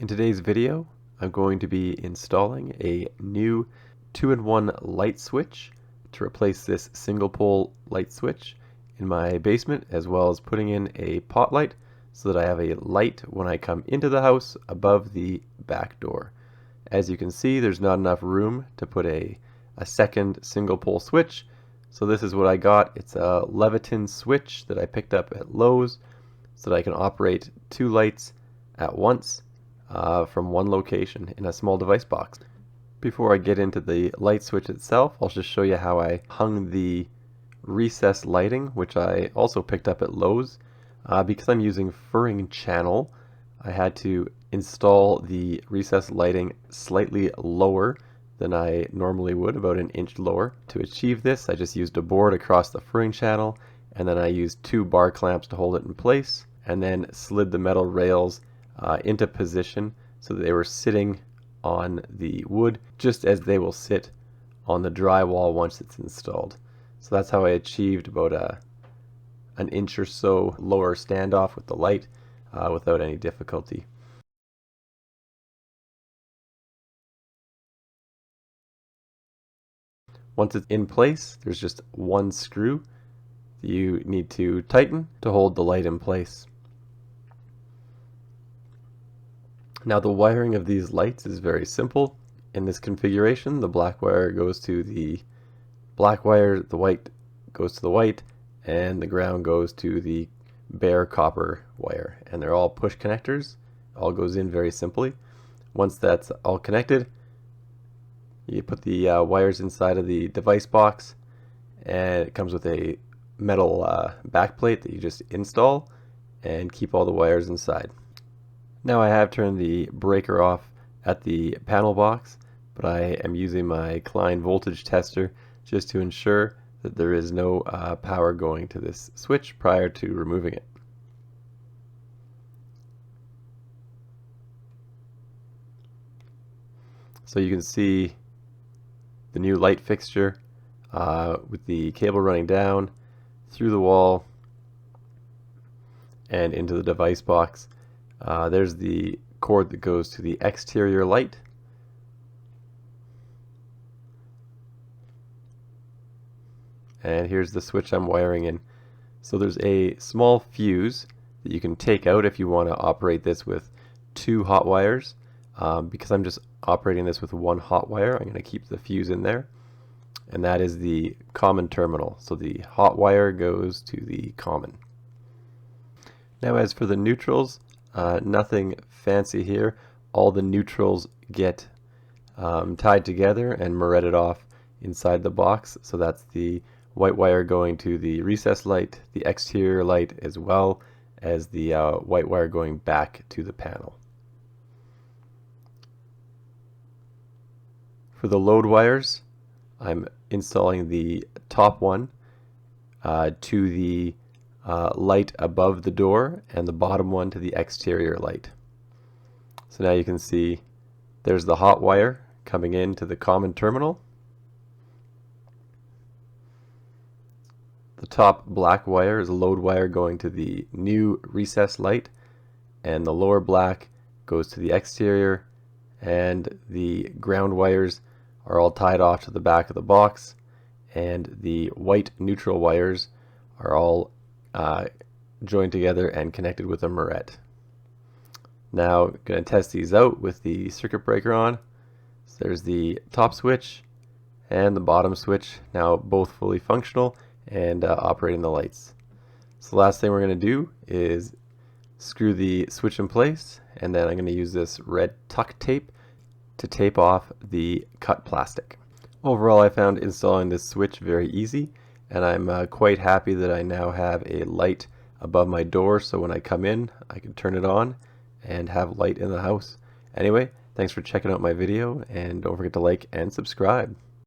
In today's video, I'm going to be installing a new 2-in-1 light switch to replace this single pole light switch in my basement, as well as putting in a pot light so that I have a light when I come into the house above the back door. As you can see, there's not enough room to put a second single pole switch, so this is what I got. It's a Leviton switch that I picked up at Lowe's so that I can operate two lights at once from one location in a small device box. Before I get into the light switch itself, I'll just show you how I hung the recessed lighting, which I also picked up at Lowe's. Because I'm using furring channel, I had to install the recessed lighting slightly lower than I normally would, about an inch lower. To achieve this, I just used a board across the furring channel, and then I used two bar clamps to hold it in place, and then slid the metal rails into position so that they were sitting on the wood just as they will sit on the drywall once it's installed. So that's how I achieved about an inch or so lower standoff with the light without any difficulty. Once it's in place, there's just one screw that you need to tighten to hold the light in place. Now the wiring of these lights is very simple. In this configuration, the black wire goes to the black wire, the white goes to the white, and the ground goes to the bare copper wire. And they're all push connectors. All goes in very simply. Once that's all connected, you put the wires inside of the device box, and it comes with a metal backplate that you just install and keep all the wires inside. Now I have turned the breaker off at the panel box, but I am using my Klein voltage tester just to ensure that there is no power going to this switch prior to removing it. So you can see the new light fixture with the cable running down through the wall and into the device box. There's the cord that goes to the exterior light. And here's the switch I'm wiring in. So there's a small fuse that you can take out if you want to operate this with two hot wires. Because I'm just operating this with one hot wire, I'm going to keep the fuse in there. And that is the common terminal. So the hot wire goes to the common. Now as for the neutrals, nothing fancy here. All the neutrals get tied together and moretted off inside the box. So that's the white wire going to the recessed light, the exterior light, as well as the white wire going back to the panel. For the load wires, I'm installing the top one to the light above the door, and the bottom one to the exterior light. So now you can see there's the hot wire coming into the common terminal. The top black wire is a load wire going to the new recessed light, and the lower black goes to the exterior, and the ground wires are all tied off to the back of the box, and the white neutral wires are all joined together and connected with a moret. Now I'm going to test these out with the circuit breaker on. So there's the top switch and the bottom switch, now both fully functional and operating the lights. So the last thing we're going to do is screw the switch in place, and then I'm going to use this red tuck tape to tape off the cut plastic. Overall, I found installing this switch very easy, and I'm quite happy that I now have a light above my door, so when I come in I can turn it on and have light in the house. Anyway, thanks for checking out my video, and don't forget to like and subscribe.